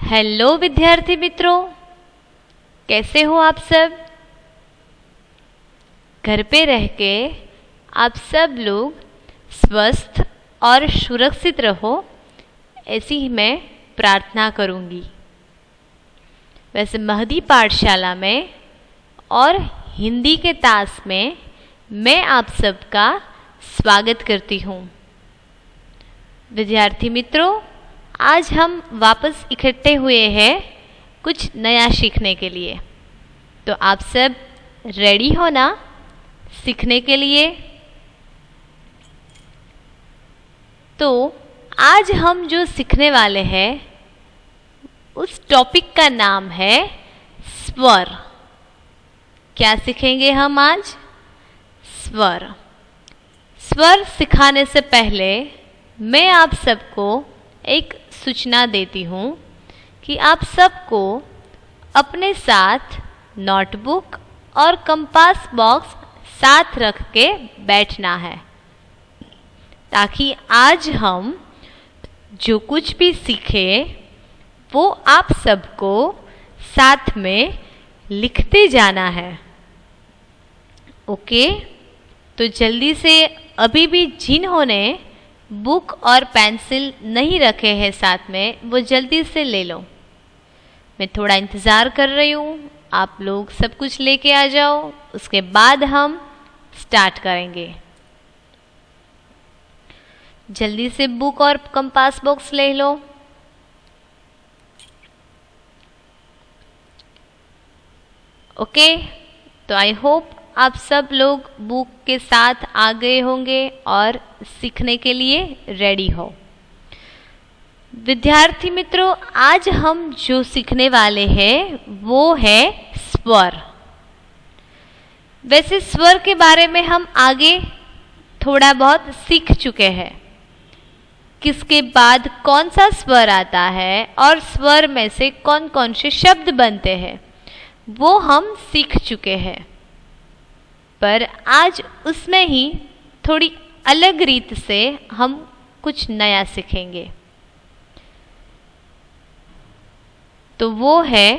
Hello विद्यार्थी मित्रों, कैसे हो आप सब। घर पे रह के आप सब लोग स्वस्थ और सुरक्षित रहो, ऐसी ही मैं प्रार्थना करूंगी। वैसे महदी पाठशाला में और हिंदी के तास में मैं आप सबका स्वागत करती हूँ। विद्यार्थी मित्रों, आज हम वापस इकट्ठे हुए हैं कुछ नया सीखने के लिए। तो आप सब रेडी हो ना सीखने के लिए। तो आज हम जो सीखने वाले हैं उस टॉपिक का नाम है स्वर। क्या सीखेंगे हम आज? स्वर। स्वर सिखाने से पहले मैं आप सबको एक सूचना देती हूँ कि आप सबको अपने साथ नोटबुक और कंपास बॉक्स साथ रख के बैठना है, ताकि आज हम जो कुछ भी सीखे वो आप सबको साथ में लिखते जाना है। ओके? तो जल्दी से अभी भी जिन्होंने बुक और पेंसिल नहीं रखे हैं साथ में, वो जल्दी से ले लो। मैं थोड़ा इंतज़ार कर रही हूँ, आप लोग सब कुछ लेके आ जाओ, उसके बाद हम स्टार्ट करेंगे। जल्दी से बुक और कंपास बॉक्स ले लो। ओके? तो आई होप आप सब लोग बुक के साथ आ गए होंगे और सीखने के लिए रेडी हो। विद्यार्थी मित्रों, आज हम जो सीखने वाले हैं वो है स्वर। वैसे स्वर के बारे में हम आगे थोड़ा बहुत सीख चुके हैं, किसके बाद कौन सा स्वर आता है और स्वर में से कौन कौन से शब्द बनते हैं वो हम सीख चुके हैं। पर आज उसमें ही थोड़ी अलग रीत से हम कुछ नया सीखेंगे। तो वो है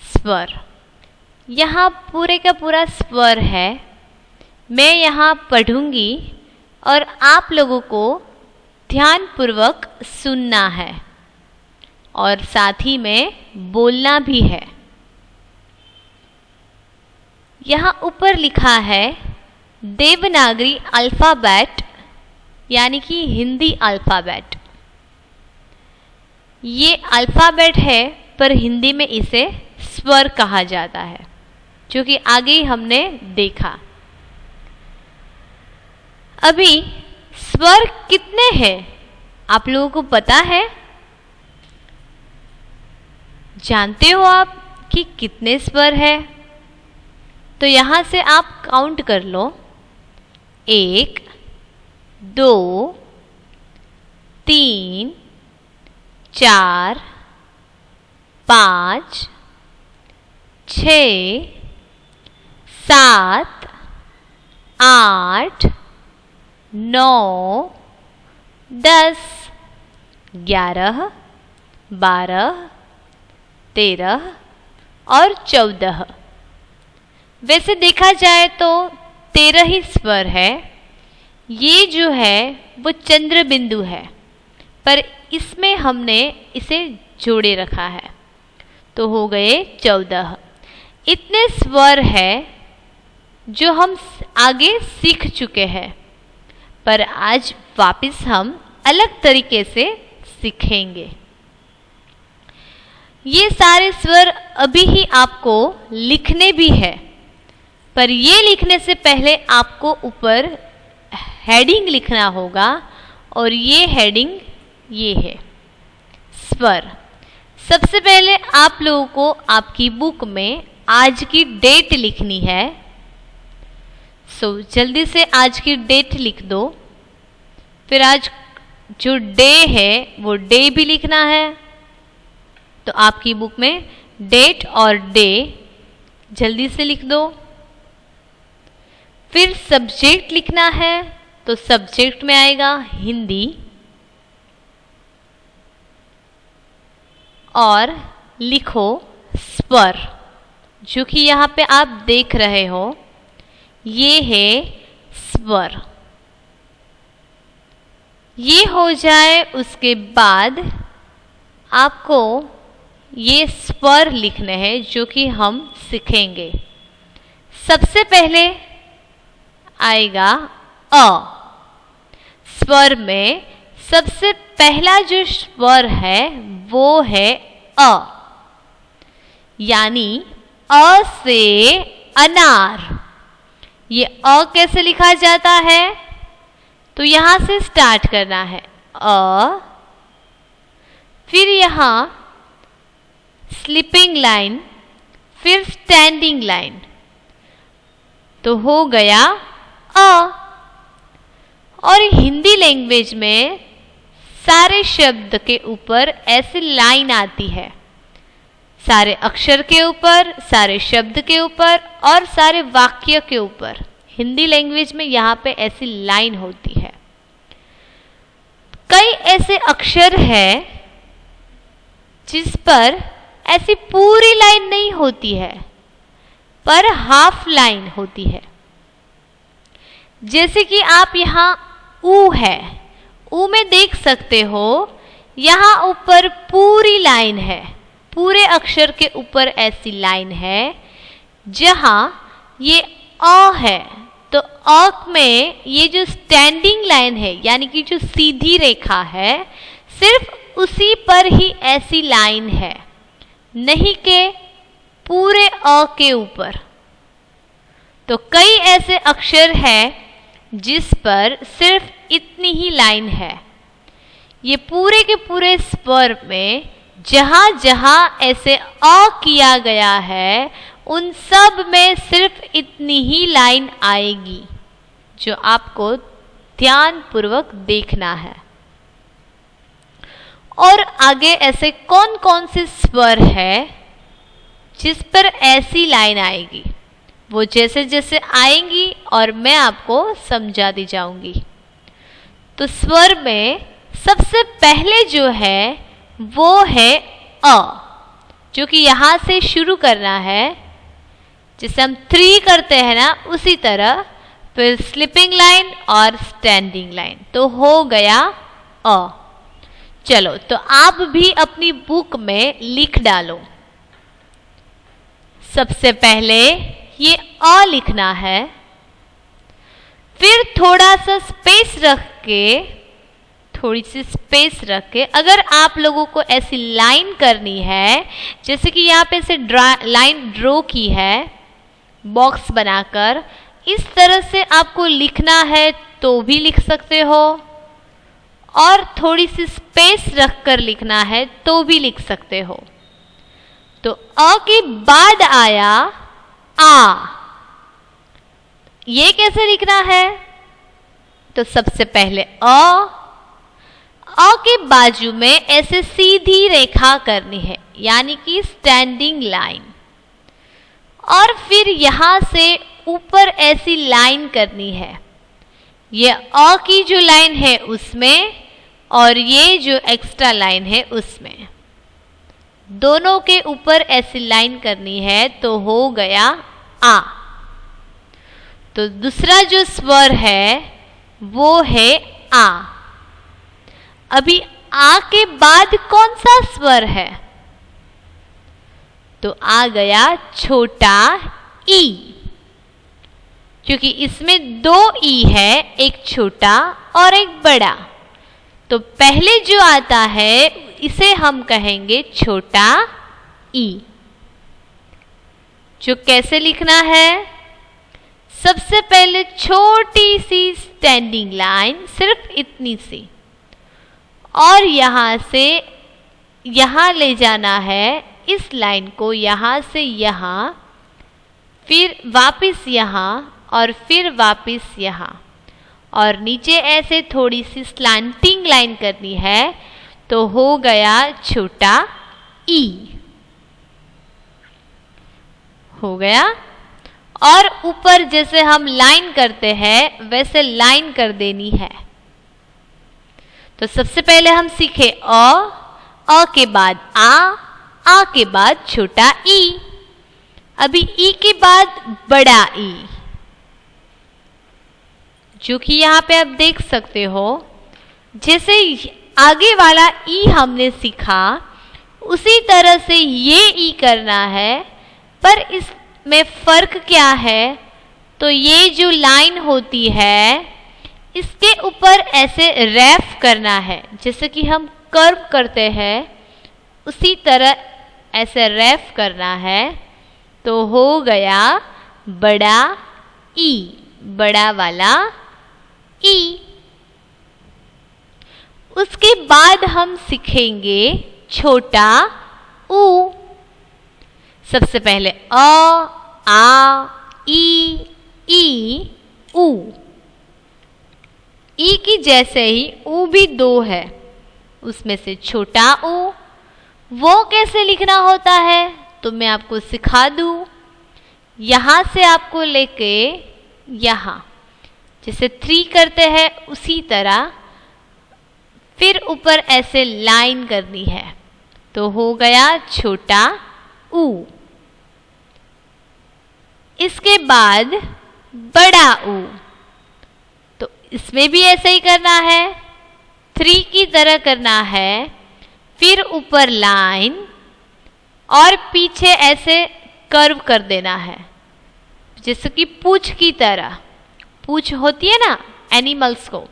स्वर। यहाँ पूरे का पूरा स्वर है। मैं यहाँ पढ़ूंगी और आप लोगों को ध्यानपूर्वक सुनना है और साथ ही में बोलना भी है। यहाँ ऊपर लिखा है देवनागरी अल्फ़ाबेट, यानी कि हिंदी अल्फ़ाबेट। ये अल्फ़ाबेट है पर हिंदी में इसे स्वर कहा जाता है, जो कि आगे ही हमने देखा। अभी स्वर कितने हैं आप लोगों को पता है? जानते हो आप कि कितने स्वर है? तो यहाँ से आप काउंट कर लो। 1, 2, 3, 4, 5, 6, 7, 8, 9, 10, 11, 12, 13 और 14। वैसे देखा जाए तो 13 ही स्वर है। ये जो है वो चंद्र बिंदु है, पर इसमें हमने इसे जोड़े रखा है, तो हो गए 14। इतने स्वर है जो हम आगे सीख चुके हैं, पर आज वापस हम अलग तरीके से सीखेंगे। ये सारे स्वर अभी ही आपको लिखने भी है, पर ये लिखने से पहले आपको ऊपर हेडिंग लिखना होगा, और ये हेडिंग ये है स्वर। सबसे पहले आप लोगों को आपकी बुक में आज की डेट लिखनी है। जल्दी से आज की डेट लिख दो। फिर आज जो डे है वो डे भी लिखना है, तो आपकी बुक में डेट और डे जल्दी से लिख दो। फिर सब्जेक्ट लिखना है, तो सब्जेक्ट में आएगा हिंदी। और लिखो स्वर, जो कि यहाँ पे आप देख रहे हो, ये है स्वर। ये हो जाए उसके बाद आपको ये स्वर लिखने हैं जो कि हम सीखेंगे। सबसे पहले आएगा अ। स्वर में सबसे पहला जो स्वर है वो है अ, यानी अ से अनार। ये अ कैसे लिखा जाता है? तो यहां से स्टार्ट करना है अ, फिर यहां स्लीपिंग लाइन, फिर स्टैंडिंग लाइन, तो हो गया अ। और हिंदी लैंग्वेज में सारे शब्द के ऊपर ऐसी लाइन आती है, सारे अक्षर के ऊपर, सारे शब्द के ऊपर और सारे वाक्य के ऊपर। हिंदी लैंग्वेज में यहाँ पे ऐसी लाइन होती है। कई ऐसे अक्षर हैं जिस पर ऐसी पूरी लाइन नहीं होती है, पर हाफ लाइन होती है। जैसे कि आप यहाँ ऊ है, ऊ में देख सकते हो, यहाँ ऊपर पूरी लाइन है, पूरे अक्षर के ऊपर ऐसी लाइन है। जहाँ ये अ है तो अ में ये जो स्टैंडिंग लाइन है, यानी कि जो सीधी रेखा है, सिर्फ उसी पर ही ऐसी लाइन है, नहीं कि पूरे अ के ऊपर। तो कई ऐसे अक्षर हैं जिस पर सिर्फ इतनी ही लाइन है। ये पूरे के पूरे स्वर में जहाँ जहाँ ऐसे अ किया गया है, उन सब में सिर्फ इतनी ही लाइन आएगी, जो आपको ध्यानपूर्वक देखना है। और आगे ऐसे कौन कौन से स्वर है जिस पर ऐसी लाइन आएगी, वो जैसे जैसे आएंगी और मैं आपको समझाती जाऊंगी। तो स्वर में सबसे पहले जो है वो है अ, जो कि यहाँ से शुरू करना है। जैसे हम 3 करते हैं ना, उसी तरह फिर स्लीपिंग लाइन और स्टैंडिंग लाइन, तो हो गया अ। चलो, तो आप भी अपनी बुक में लिख डालो। सबसे पहले ये अ लिखना है, फिर थोड़ा सा स्पेस रख के, थोड़ी सी स्पेस रख के, अगर आप लोगों को ऐसी लाइन करनी है, जैसे कि यहाँ पे से लाइन ड्रॉ की है बॉक्स बनाकर, इस तरह से आपको लिखना है तो भी लिख सकते हो, और थोड़ी सी स्पेस रख कर लिखना है तो भी लिख सकते हो। तो अ के बाद आया आ, ये कैसे लिखना है? तो सबसे पहले अ के बाजू में ऐसे सीधी रेखा करनी है, यानी कि स्टैंडिंग लाइन, और फिर यहां से ऊपर ऐसी लाइन करनी है। ये अ की जो लाइन है उसमें, और ये जो एक्स्ट्रा लाइन है उसमें, दोनों के ऊपर ऐसी लाइन करनी है, तो हो गया आ। तो दूसरा जो स्वर है वो है आ। अभी आ के बाद कौन सा स्वर है? तो आ गया छोटा ई, क्योंकि इसमें 2 ई है, एक छोटा और एक बड़ा। तो पहले जो आता है इसे हम कहेंगे छोटा ई। जो कैसे लिखना है? सबसे पहले छोटी सी स्टैंडिंग लाइन, सिर्फ इतनी सी, और यहां से यहां ले जाना है इस लाइन को, यहां से यहां, फिर वापस यहां, और फिर वापस यहां, और नीचे ऐसे थोड़ी सी स्लैंटिंग लाइन करनी है, तो हो गया छोटा ई। हो गया। और ऊपर जैसे हम लाइन करते हैं वैसे लाइन कर देनी है। तो सबसे पहले हम सीखे अ के बाद आ, आ के बाद छोटा ई, अभी ई के बाद बड़ा ई, जो कि यहाँ पे आप देख सकते हो। जैसे आगे वाला ई हमने सीखा उसी तरह से ये ई करना है, पर इसमें फर्क क्या है, तो ये जो लाइन होती है इसके ऊपर ऐसे रैफ करना है, जैसे कि हम कर्व करते हैं उसी तरह ऐसे रैफ करना है। तो हो गया बड़ा ई, बड़ा वाला ई। उसके बाद हम सीखेंगे छोटा ऊ। सबसे पहले अ, आ, ई, ऊ। ई की जैसे ही ऊ भी दो है, उसमें से छोटा ऊ वो कैसे लिखना होता है तो मैं आपको सिखा दूं। यहाँ से आपको लेके यहाँ जैसे 3 करते हैं उसी तरह फिर ऊपर ऐसे लाइन करनी है, तो हो गया छोटा ऊ। इसके बाद बड़ा ऊ, तो इसमें भी ऐसे ही करना है, 3 की तरह करना है, फिर ऊपर लाइन और पीछे ऐसे कर्व कर देना है, जैसे कि पूंछ की तरह। पूंछ होती है ना एनिमल्स को,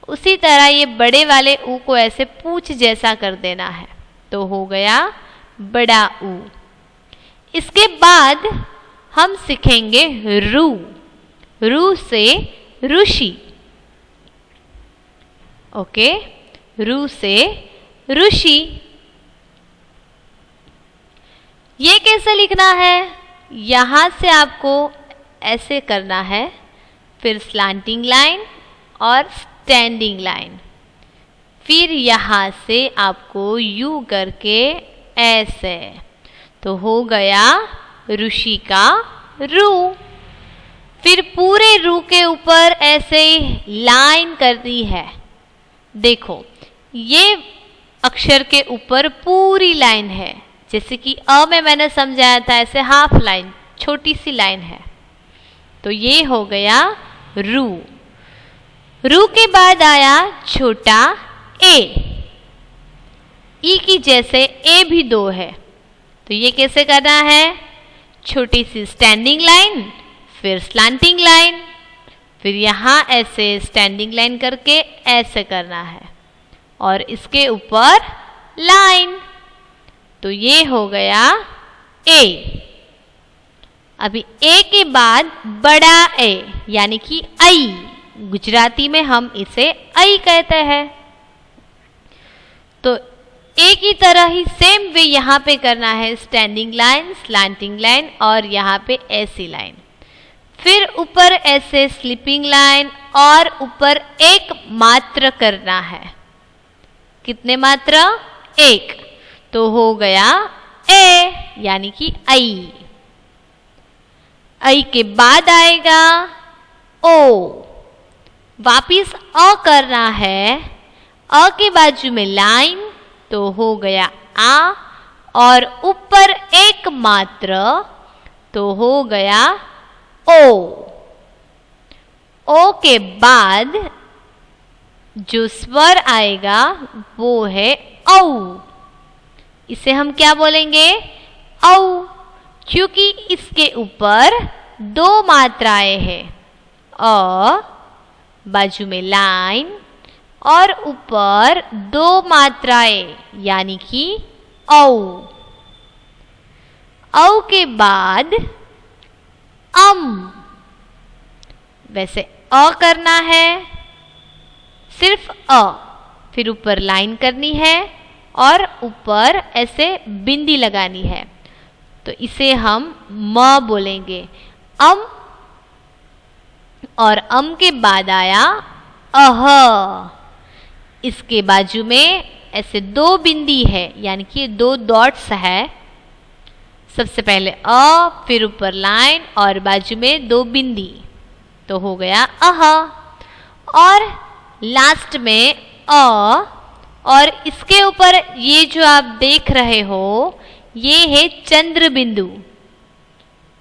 उसी तरह ये बड़े वाले ऊ को ऐसे पूंछ जैसा कर देना है, तो हो गया बड़ा ऊ। इसके बाद हम सीखेंगे रू। रू से ऋषि। ओके, रू से ऋषि। ये कैसे लिखना है, यहां से आपको ऐसे करना है, फिर स्लैंटिंग लाइन और स्टैंडिंग लाइन, फिर यहां से आपको यू करके ऐसे, तो हो गया ऋषि का रू। फिर पूरे रू के ऊपर ऐसे लाइन करनी है। देखो ये अक्षर के ऊपर पूरी लाइन है, जैसे कि अ में मैंने समझाया था ऐसे हाफ लाइन, छोटी सी लाइन है, तो ये हो गया रू। रू के बाद आया छोटा ए। ई की जैसे ए भी 2 है, तो ये कैसे करना है, छोटी सी स्टैंडिंग लाइन, फिर स्लैंटिंग लाइन, फिर यहाँ ऐसे स्टैंडिंग लाइन करके ऐसे करना है और इसके ऊपर लाइन, तो ये हो गया ए। अभी ए के बाद बड़ा ए यानी कि आई, गुजराती में हम इसे आई कहते हैं। तो ए की तरह ही सेम वे यहाँ पे करना है, स्टैंडिंग लाइन, स्लैंटिंग लाइन और यहाँ पे ऐसी लाइन, फिर ऊपर ऐसे स्लिपिंग लाइन और ऊपर एक मात्र करना है। कितने मात्र, 1, तो हो गया ए यानी कि आई। आई के बाद आएगा ओ, वापिस अ करना है, अ के बाजू में लाइन, तो हो गया आ और ऊपर एक मात्र, तो हो गया ओ। ओ के बाद जो स्वर आएगा वो है औ। इसे हम क्या बोलेंगे, औ, क्योंकि इसके ऊपर 2 मात्राएं हैं, अ, बाजू में लाइन और ऊपर 2 मात्राएं यानी कि औ। औ के बाद वैसे अ करना है, सिर्फ अ, फिर ऊपर लाइन करनी है और ऊपर ऐसे बिंदी लगानी है, तो इसे हम म बोलेंगे, और के बाद आया अह। इसके बाजू में ऐसे 2 बिंदी है यानी कि 2 डॉट्स है, सबसे पहले अ, फिर ऊपर लाइन और बाजू में 2 बिंदी, तो हो गया अह। और लास्ट में अ, और इसके ऊपर ये जो आप देख रहे हो ये है चंद्र बिंदु।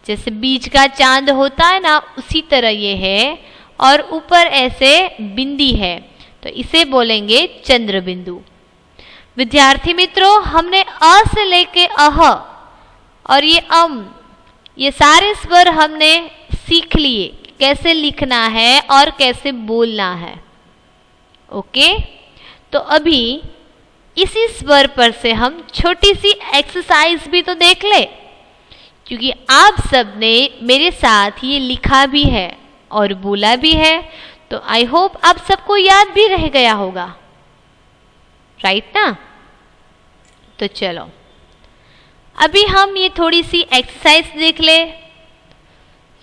जैसे बीच का चांद होता है ना, उसी तरह ये है, और ऊपर ऐसे बिंदी है, तो इसे बोलेंगे चंद्र बिंदु। विद्यार्थी मित्रों, हमने अ से लेके अह और ये ये सारे स्वर हमने सीख लिए कैसे लिखना है और कैसे बोलना है। ओके, तो अभी इसी स्वर पर से हम छोटी सी एक्सरसाइज भी तो देख ले, क्योंकि आप सबने मेरे साथ ये लिखा भी है और बोला भी है, तो आई होप आप सबको याद भी रह गया होगा, राइट ना। तो चलो अभी हम ये थोड़ी सी एक्सरसाइज देख ले।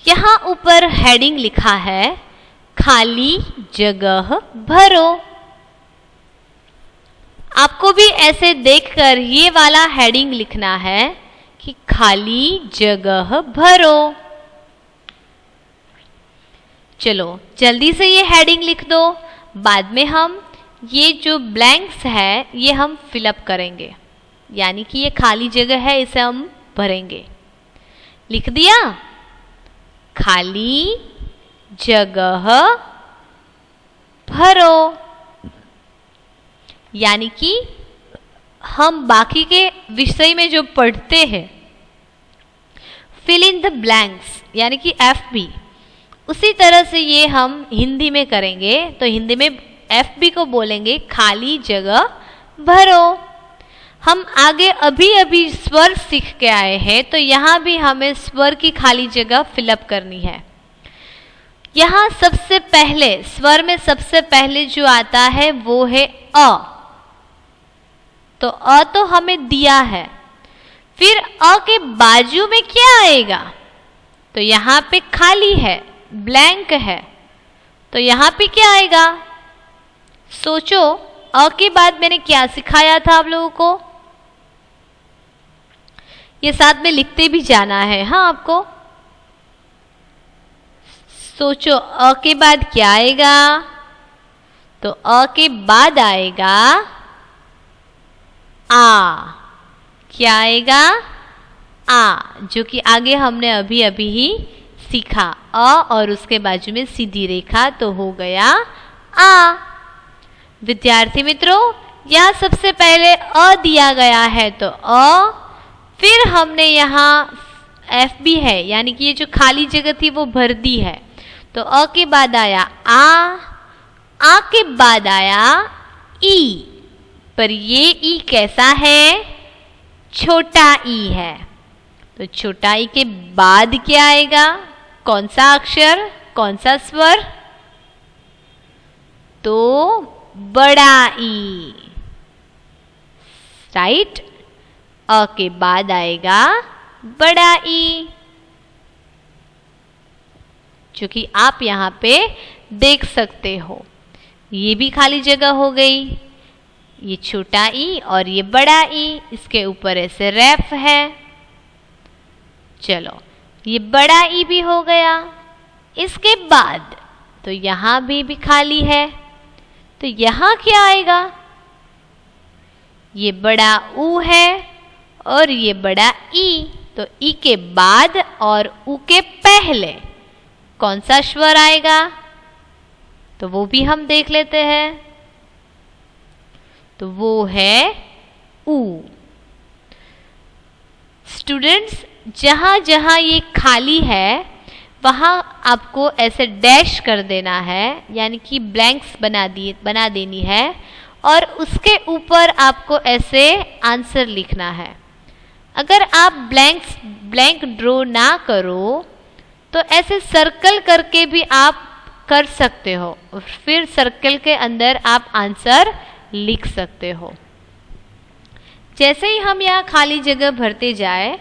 यहाँ ऊपर हेडिंग लिखा है खाली जगह भरो। आपको भी ऐसे देखकर ये वाला हेडिंग लिखना है कि खाली जगह भरो। चलो जल्दी से ये हेडिंग लिख दो, बाद में हम ये जो ब्लैंक्स है ये हम फिलअप करेंगे, यानी कि ये खाली जगह है इसे हम भरेंगे। लिख दिया? खाली जगह भरो, यानी कि हम बाकी के विषय में जो पढ़ते हैं फिल इन द ब्लैंक्स यानी कि FB, उसी तरह से ये हम हिंदी में करेंगे। तो हिंदी में FB को बोलेंगे खाली जगह भरो। हम आगे अभी अभी स्वर सीख के आए हैं, तो यहाँ भी हमें स्वर की खाली जगह फिलअप करनी है। यहाँ सबसे पहले स्वर में सबसे पहले जो आता है वो है अ, तो अ तो हमें दिया है। फिर अ के बाजू में क्या आएगा? तो यहाँ पे खाली है, ब्लैंक है, तो यहाँ पे क्या आएगा? सोचो, अ के बाद मैंने क्या सिखाया था आप लोगों को? ये साथ में लिखते भी जाना है हाँ आपको। सोचो, अ के बाद क्या आएगा? तो अ के बाद आएगा आ। क्या आएगा? आ, जो कि आगे हमने अभी अभी ही सीखा। अ और उसके बाजू में सीधी रेखा, तो हो गया आ। विद्यार्थी मित्रों, यहाँ सबसे पहले अ दिया गया है, तो अ, फिर हमने यहाँ FB है यानी कि ये जो खाली जगह थी वो भर दी है, तो अ के बाद आया आ के बाद आया ई, पर ये ई कैसा है? छोटा ई है, तो छोटा ई के बाद क्या आएगा? कौन सा अक्षर, कौन सा स्वर? तो बड़ा ई, राइट। अ के बाद आएगा बड़ा ई, जो कि आप यहाँ पे देख सकते हो। ये भी खाली जगह हो गई, ये छोटा ई और ये बड़ा ई, इसके ऊपर ऐसे रैप है। चलो ये बड़ा ई भी हो गया। इसके बाद तो यहाँ भी खाली है, तो यहाँ क्या आएगा? ये बड़ा ऊ है और ये बड़ा ई, तो ई के बाद और ऊ के पहले कौन सा स्वर आएगा? तो वो भी हम देख लेते हैं। तो वो है ऊ। स्टूडेंट्स, जहां जहां ये खाली है वहां आपको ऐसे डैश कर देना है, यानी कि ब्लैंक्स बना देनी है, और उसके ऊपर आपको ऐसे आंसर लिखना है। अगर आप ब्लैंक ड्रॉ ना करो तो ऐसे सर्कल करके भी आप कर सकते हो, और फिर सर्कल के अंदर आप आंसर लिख सकते हो। जैसे ही हम यहाँ खाली जगह भरते जाए,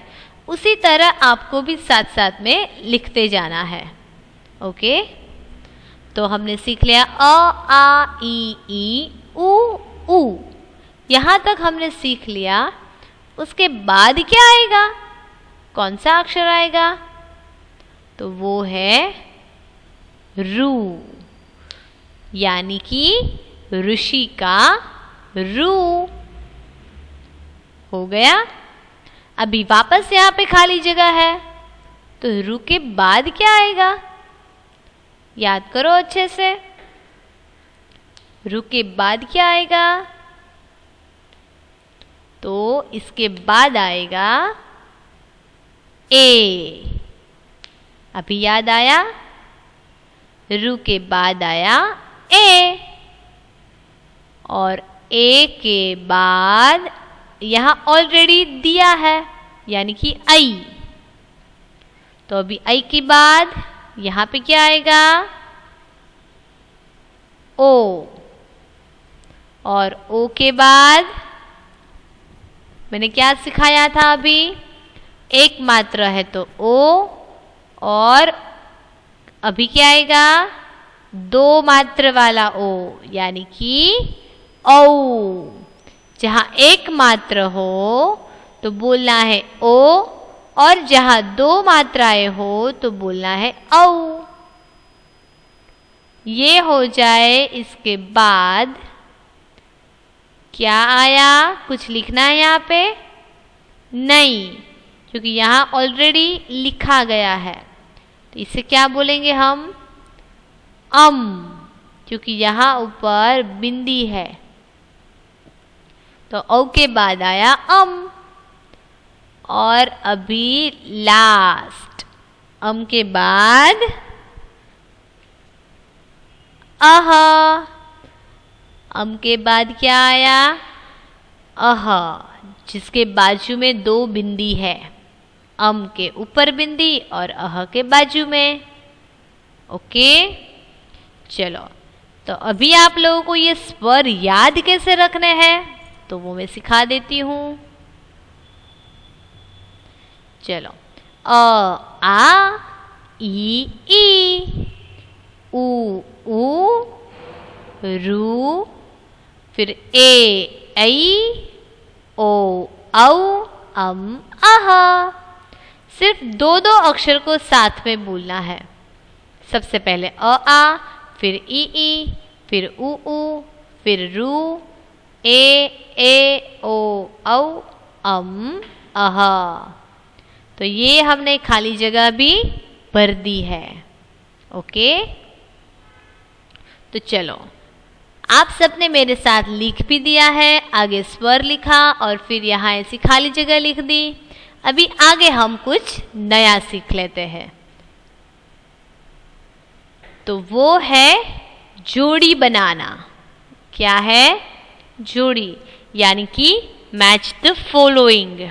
उसी तरह आपको भी साथ साथ में लिखते जाना है। ओके, तो हमने सीख लिया अ आ ई उ ऊ, यहाँ तक हमने सीख लिया। उसके बाद क्या आएगा? कौन सा अक्षर आएगा? तो वो है रू, यानी कि ऋषि का रू हो गया। अभी वापस यहाँ पे खाली जगह है, तो रु के बाद क्या आएगा? याद करो अच्छे से, रु के बाद क्या आएगा? तो इसके बाद आएगा ए। अभी याद आया? रु के बाद आया ए, और ए के बाद यहां ऑलरेडी दिया है, यानी कि आई। तो अभी आई के बाद यहां पे क्या आएगा? ओ, और ओ के बाद मैंने क्या सिखाया था अभी? एक मात्र है तो ओ, और अभी क्या आएगा? दो मात्र वाला ओ, यानी कि औ। जहां एक मात्र हो तो बोलना है ओ, और जहां दो मात्राएं हो तो बोलना है औ। ये हो जाए, इसके बाद क्या आया? कुछ लिखना है यहाँ पे? नहीं, क्योंकि यहाँ ऑलरेडी लिखा गया है। तो इसे क्या बोलेंगे हम? क्योंकि यहाँ ऊपर बिंदी है। तो औ के बाद आया और अभी लास्ट के बाद अह। के बाद क्या आया? अह, जिसके बाजू में दो बिंदी है, के ऊपर बिंदी और अह के बाजू में। ओके, चलो, तो अभी आप लोगों को ये स्वर याद कैसे रखने हैं तो वो मैं सिखा देती हूँ। चलो, आ ई उ रू, फिर ए ऐ, ओ औ, अह। सिर्फ दो दो अक्षर को साथ में बोलना है। सबसे पहले आ, फिर ई, फिर उ, फिर रू, ए ओ औ, अह। तो ये हमने खाली जगह भी भर दी है। ओके, तो चलो, आप सबने मेरे साथ लिख भी दिया है, आगे स्वर लिखा और फिर यहाँ ऐसी खाली जगह लिख दी। अभी आगे हम कुछ नया सीख लेते हैं, तो वो है जोड़ी बनाना। क्या है? जोड़ी, यानी कि मैच द फॉलोइंग।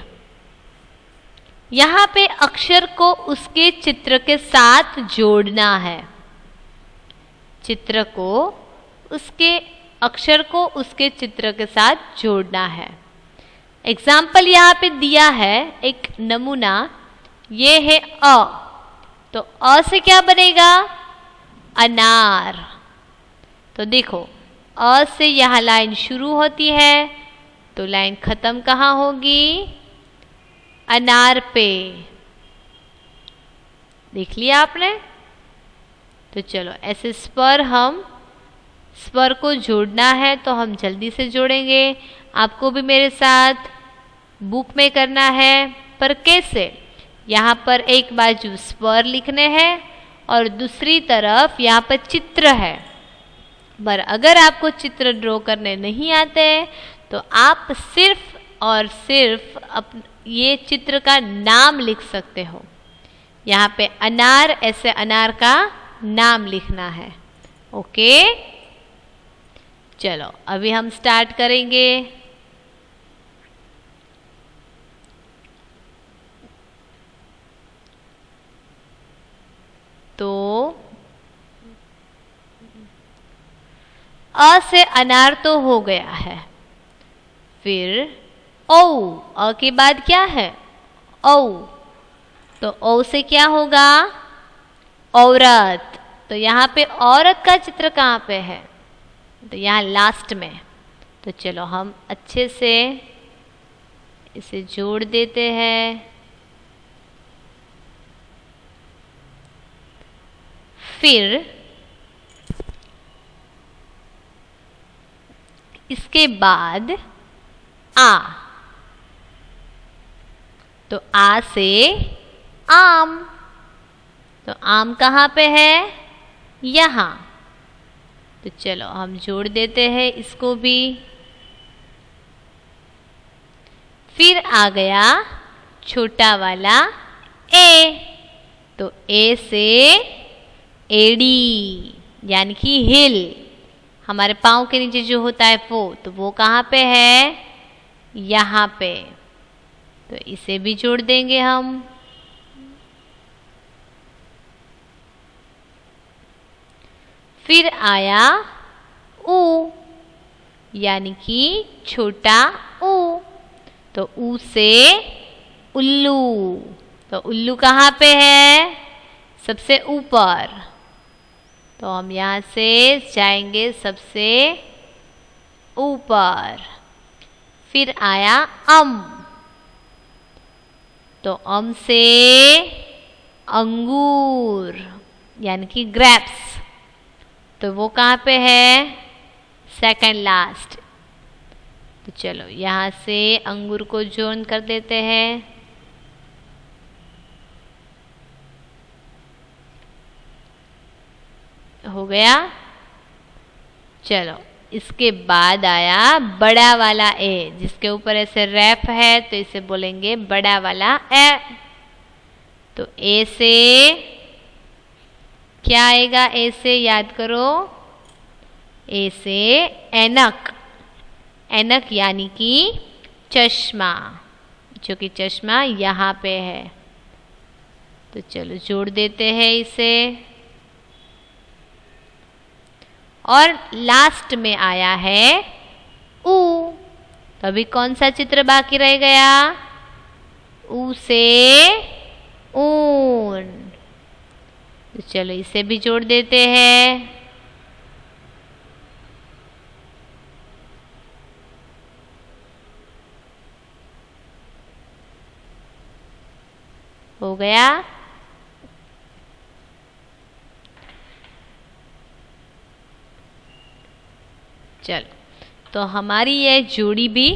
यहाँ पे अक्षर को उसके चित्र के साथ जोड़ना है। चित्र को अक्षर को उसके चित्र के साथ जोड़ना है। एग्जाम्पल यहाँ पे दिया है, एक नमूना, ये है अ। तो अ से क्या बनेगा? अनार। तो देखो, अ से यहाँ लाइन शुरू होती है, तो लाइन खत्म कहाँ होगी? अनार पे। देख लिया आपने? तो चलो, ऐसे स्वर को जोड़ना है तो हम जल्दी से जोड़ेंगे। आपको भी मेरे साथ बुक में करना है, पर कैसे? यहाँ पर एक बाजू स्वर लिखने हैं और दूसरी तरफ यहाँ पर चित्र है। पर अगर आपको चित्र ड्रॉ करने नहीं आते तो आप सिर्फ और सिर्फ ये चित्र का नाम लिख सकते हो। यहाँ पे अनार, ऐसे अनार का नाम लिखना है। ओके, चलो अभी हम स्टार्ट करेंगे। तो अ से अनार तो हो गया है, फिर औ। अ के बाद क्या है? औ। तो औ से क्या होगा? औरत। तो यहाँ पे औरत का चित्र कहाँ पे है? तो यहाँ लास्ट में। तो चलो हम अच्छे से इसे जोड़ देते हैं। फिर इसके बाद आ। तो आ से आम, तो आम कहाँ पे है? यहाँ। तो चलो हम जोड़ देते हैं इसको भी। फिर आ गया छोटा वाला ए, तो ए से एड़ी यानी कि हिल, हमारे पाँव के नीचे जो होता है वो, तो वो कहाँ पे है? यहाँ पे। तो इसे भी जोड़ देंगे हम। फिर आया ऊ यानी कि छोटा ऊ, तो ऊ से उल्लू, तो उल्लू कहाँ पे है? सबसे ऊपर। तो हम यहाँ से जाएंगे सबसे ऊपर। फिर आया अम, तो अम से अंगूर यानी कि ग्रेप्स, तो वो कहाँ पे है? Second last. तो चलो यहाँ से अंगूर को जोइन कर देते हैं। हो गया। चलो इसके बाद आया बड़ा वाला ए, जिसके ऊपर ऐसे रैप है, तो इसे बोलेंगे बड़ा वाला ए। तो ए से क्या आएगा? ए से याद करो, ए से ऐनक, ऐनक यानी कि चश्मा, जो कि चश्मा यहाँ पे है। तो चलो जोड़ देते हैं इसे। और लास्ट में आया है ऊ, तो अभी कौन सा चित्र बाकी रह गया? ऊ से ऊन, तो चलो इसे भी जोड़ देते हैं। हो गया। चलो तो हमारी यह जोड़ी भी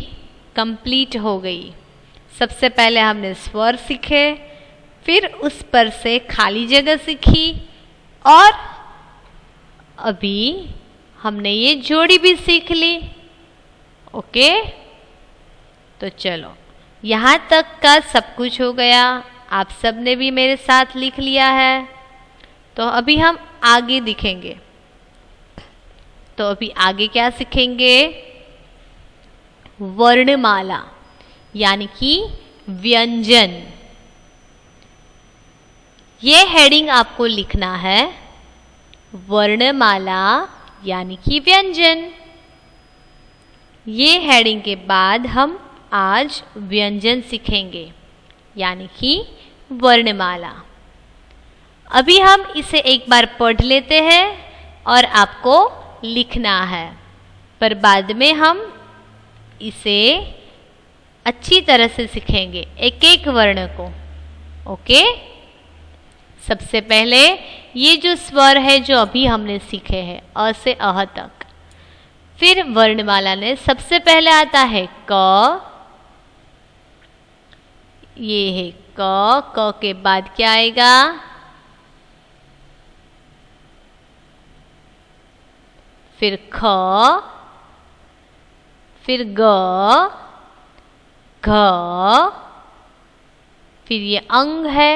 कंप्लीट हो गई। सबसे पहले हमने स्वर सीखे, फिर उस पर से खाली जगह सीखी, और अभी हमने ये जोड़ी भी सीख ली। ओके, तो चलो यहाँ तक का सब कुछ हो गया। आप सब ने भी मेरे साथ लिख लिया है। तो अभी हम आगे दिखेंगे। तो अभी आगे क्या सीखेंगे? वर्णमाला यानी कि व्यंजन। ये हेडिंग आपको लिखना है, वर्णमाला यानी कि व्यंजन। ये हेडिंग के बाद हम आज व्यंजन सीखेंगे यानी कि वर्णमाला। अभी हम इसे एक बार पढ़ लेते हैं और आपको लिखना है, पर बाद में हम इसे अच्छी तरह से सीखेंगे एक एक वर्ण को। ओके, सबसे पहले ये जो स्वर है जो अभी हमने सीखे हैं अ से अह तक, फिर वर्णमाला ने सबसे पहले आता है क, ये है क के बाद क्या आएगा? फिर ख, फिर ग, घ, फिर ये अंग है,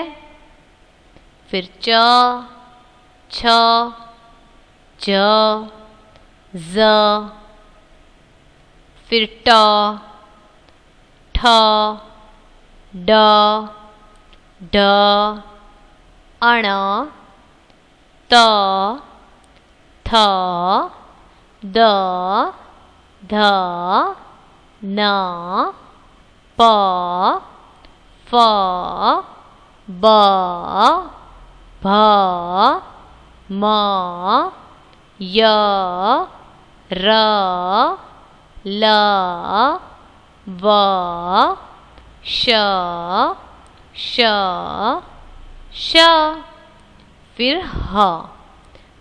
फिर च, छ, ज, ज, फिर ट, ठ, ड, ढ, अण, त, थ, द, ध, न, प, फ, ब, भ, म, य, र, ल, व, श, श, श, फिर ह।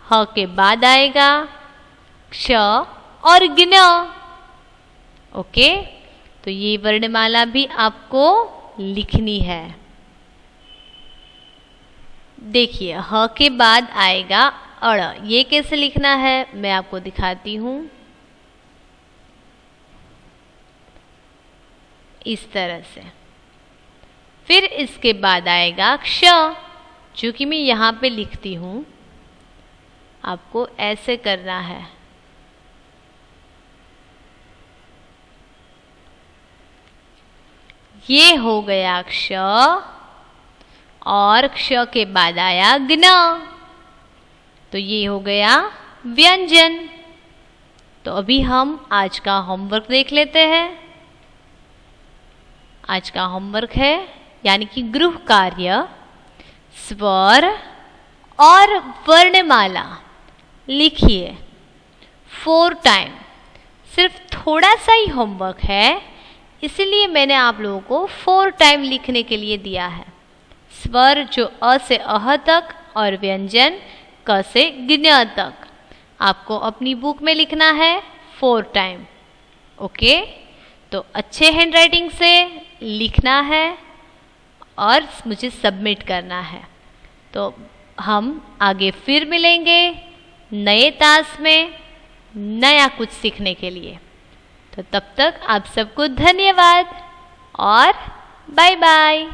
ह के बाद आएगा क्ष और ज्ञ। ओके, तो ये वर्णमाला भी आपको लिखनी है। देखिए ह के बाद आएगा अड़। ये कैसे लिखना है मैं आपको दिखाती हूँ। इस तरह से। फिर इसके बाद आएगा क्ष, जो कि मैं यहाँ पे लिखती हूँ, आपको ऐसे करना है। ये हो गया क्ष, और क्ष के बाद आया ज्ञ, तो ये हो गया व्यंजन। तो अभी हम आज का होमवर्क देख लेते हैं। आज का होमवर्क है यानी कि गृह कार्य, स्वर और वर्णमाला लिखिए 4 टाइम। सिर्फ थोड़ा सा ही होमवर्क है, इसलिए मैंने आप लोगों को 4 टाइम लिखने के लिए दिया है। स्वर जो अ से अह तक और व्यंजन क से ज्ञ तक आपको अपनी बुक में लिखना है 4 टाइम। ओके, तो अच्छे हैंडराइटिंग से लिखना है और मुझे सबमिट करना है। तो हम आगे फिर मिलेंगे नए तास में नया कुछ सीखने के लिए। तो तब तक आप सबको धन्यवाद और बाय बाय।